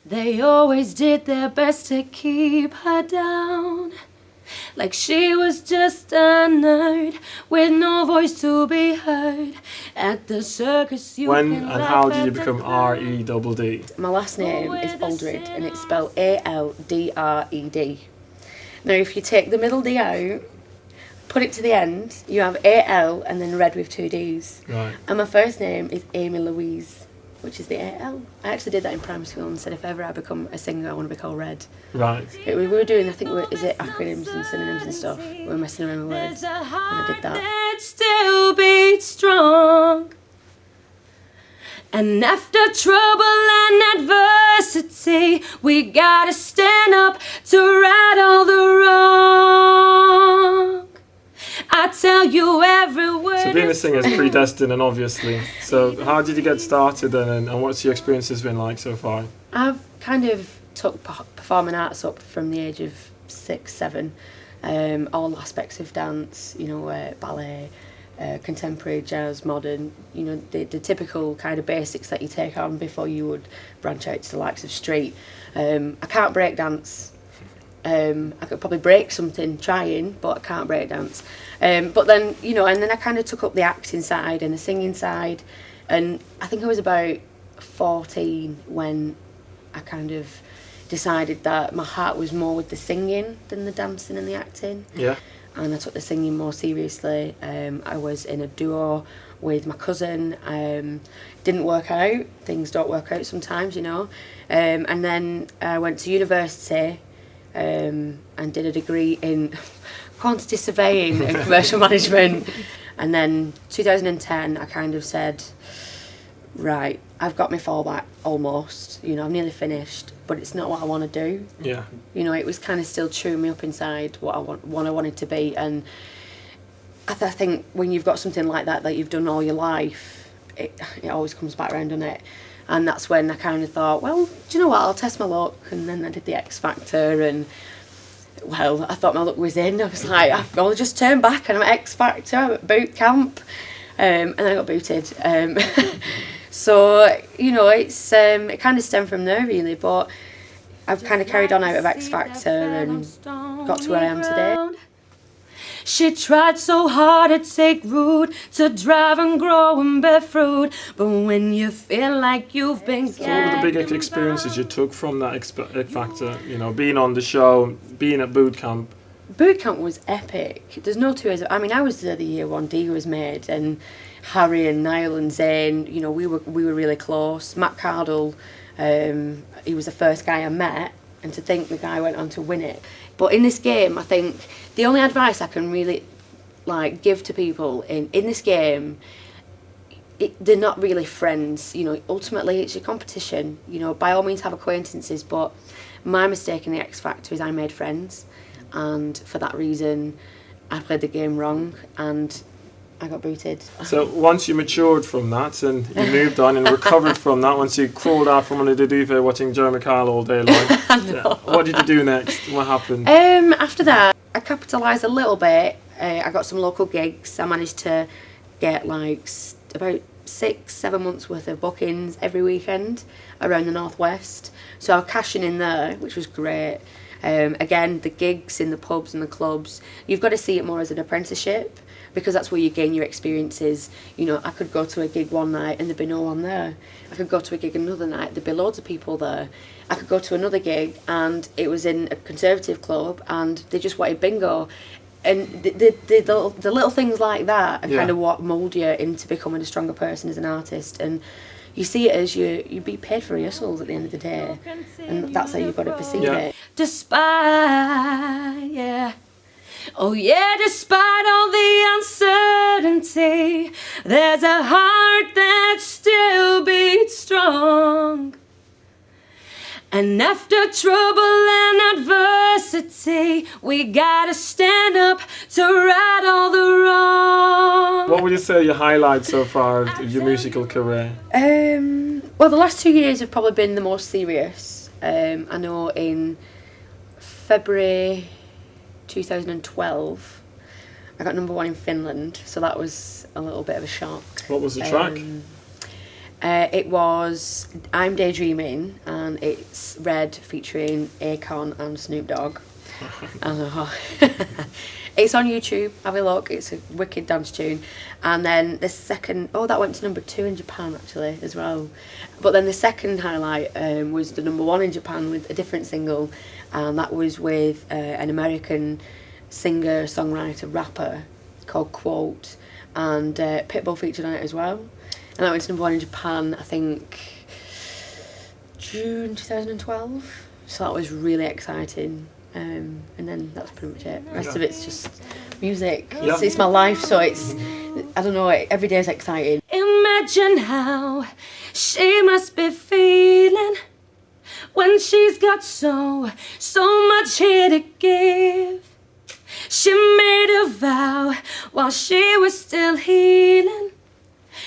They always did their best to keep her down, like she was just a nerd with no voice to be heard. At the circus you When can and laugh how did at you the become clown. R-E-D-D? My last name is Aldred and it's spelled A-L-D-R-E-D. Now if you take the middle D out, put it to the end, you have A-L and then red with two D's. Right. And my first name is Amy Louise, which is the A-L. I actually did that in primary school and said if ever I become a singer I want to be called Red. Right. We were doing, I think, is it acronyms and synonyms and stuff? We were messing around with words when I did that. Still beats strong. And after trouble and adversity, we gotta stand up to right all the wrong. I tell you every word. So being a singer is predestined, and obviously. So how did you get started then, and what's your experiences been like so far? I've kind of took performing arts up from the age of 6, 7. All aspects of dance, ballet, contemporary, jazz, modern, the typical kind of basics that you take on before you would branch out to the likes of street. I can't break dance. I could probably break something trying, but I can't break dance. But then, and then I kind of took up the acting side and the singing side. And I think I was about 14 when I kind of decided that my heart was more with the singing than the dancing and the acting. Yeah. And I took the singing more seriously. I was in a duo with my cousin. Didn't work out. Things don't work out sometimes, And then I went to university and did a degree in quantity surveying and commercial management. And then 2010, I kind of said, right, I've got my fallback almost. I'm nearly finished, but it's not what I want to do. Yeah. It was kind of still chewing me up inside what I wanted to be. And I think when you've got something like that you've done all your life, it always comes back around, doesn't it? And that's when I kind of thought, well, do you know what, I'll test my luck. And then I did the X Factor and, well, I thought my luck was in. I was like, I'll just turn back and I'm at X Factor, I'm at boot camp. And then I got booted. So, it's it kind of stemmed from there, really. But I've kind of carried on out of X Factor and got to where I am today. She tried so hard to take root, to drive and grow and bear fruit. But when you feel like you've been So what were the biggest experiences you took from that X Factor? Being on the show, being at boot camp. Boot camp was epic. There's no two ways. I mean, I was there the year one D was made, and Harry and Niall and Zayn, we were really close. Matt Cardle, he was the first guy I met, and to think the guy went on to win it. But in this game, I think the only advice I can really give to people in this game, they're not really friends. Ultimately it's your competition. By all means have acquaintances, but my mistake in the X Factor is I made friends, and for that reason I played the game wrong and I got booted. So once you matured from that and you moved on and recovered from that, once you crawled out from under the duvet watching Jeremy Kyle all day long, what did you do next? What happened? After that, I capitalised a little bit. I got some local gigs. I managed to get about 6-7 months worth of bookings every weekend around the northwest. So I was cashing in there, which was great. Again, the gigs in the pubs and the clubs, you've got to see it more as an apprenticeship, because that's where you gain your experiences. I could go to a gig one night and there'd be no one there. I could go to a gig another night, there'd be loads of people there. I could go to another gig and it was in a conservative club and they just wanted bingo. And the little things like that are kind of what mould you into becoming a stronger person as an artist. And you see it as you be paid for rehearsals at the end of the day, and that's how you've got to perceive it. Despite, oh yeah, despite all the uncertainty, there's a heart that still beats strong. And after trouble and adversity, we gotta stand up to right all the wrong. What would you say are your highlights so far of your musical career? Well, the last 2 years have probably been the most serious. I know in February 2012, I got #1 in Finland, so that was a little bit of a shock. What was the track? It was I'm Daydreaming, and it's Red featuring Akon and Snoop Dogg. It's on YouTube, have a look, it's a wicked dance tune. And then the second, that went to number 2 in Japan actually as well. But then the second highlight was the number 1 in Japan with a different single, and that was with an American singer, songwriter, rapper called Quote, and Pitbull featured on it as well. And that went to number 1 in Japan, I think, June 2012. So that was really exciting. And then that's pretty much it. The rest of it's just music. Yeah. It's my life, so it's, I don't know, every day is exciting. Imagine how she must be feeling when she's got so much here to give. She made a vow while she was still healing.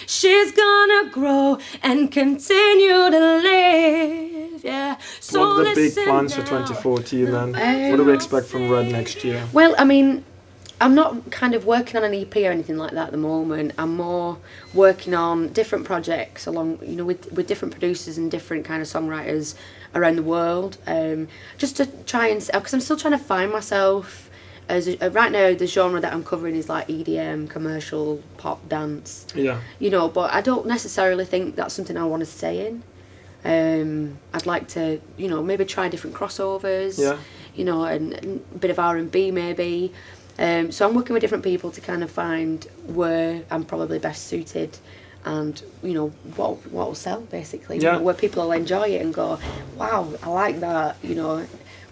She's gonna grow and continue to live, yeah. So what are the big plans for 2014 then? What do we expect from Red next year? Well, I mean, I'm not kind of working on an EP or anything like that at the moment. I'm more working on different projects along, with different producers and different kind of songwriters around the world. Just to try and, because I'm still trying to find myself. Right now, the genre that I'm covering is like EDM, commercial, pop, dance. Yeah. But I don't necessarily think that's something I want to stay in. I'd like to, maybe try different crossovers. Yeah. And a bit of R&B maybe. So I'm working with different people to kind of find where I'm probably best suited, and what will sell basically. Yeah. Where people will enjoy it and go, wow, I like that.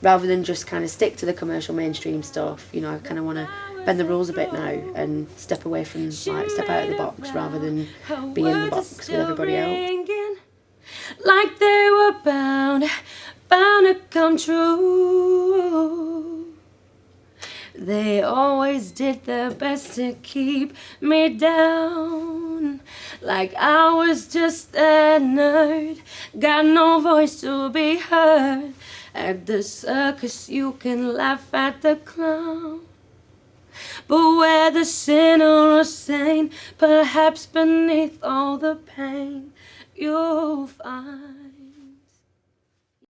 Rather than just kind of stick to the commercial mainstream stuff. I kind of want to bend the rules a bit now and step away from, step out of the box rather than be in the box with everybody else. Like they were bound to come true. They always did their best to keep me down. Like I was just a nerd, got no voice to be heard. At the circus you can laugh at the clown, but whether sinner or saint, perhaps beneath all the pain you'll find